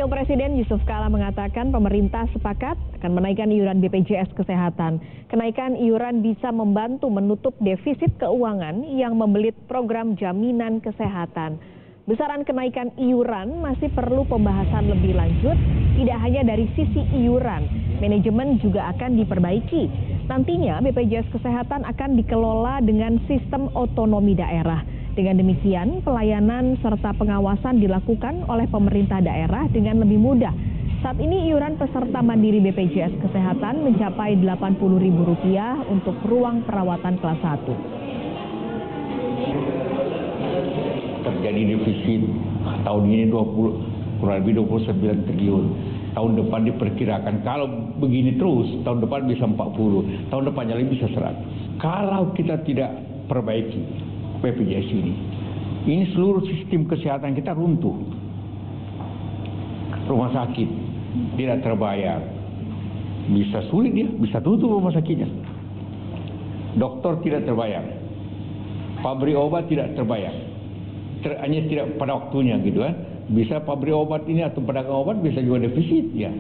Wakil Presiden Yusuf Kala mengatakan pemerintah sepakat akan menaikkan iuran BPJS Kesehatan. Kenaikan iuran bisa membantu menutup defisit keuangan yang membelit program jaminan kesehatan. Besaran kenaikan iuran masih perlu pembahasan lebih lanjut, tidak hanya dari sisi iuran, manajemen juga akan diperbaiki. Nantinya BPJS Kesehatan akan dikelola dengan sistem otonomi daerah. Dengan demikian, pelayanan serta pengawasan dilakukan oleh pemerintah daerah dengan lebih mudah. Saat ini iuran peserta mandiri BPJS Kesehatan mencapai Rp80.000 untuk ruang perawatan kelas 1. Terjadi defisit tahun ini kurang lebih 29 triliun. Tahun depan diperkirakan kalau begini terus, tahun depan bisa 40, tahun depannya lagi bisa 100. Kalau kita tidak perbaiki BPJS ini seluruh sistem kesehatan kita runtuh. Rumah sakit tidak terbayar, bisa sulit dia, bisa tutup rumah sakitnya. Dokter tidak terbayar, pabrik obat tidak terbayar, hanya tidak pada waktunya gitu kan. Bisa pabrik obat ini atau pedagang obat bisa juga defisit ya.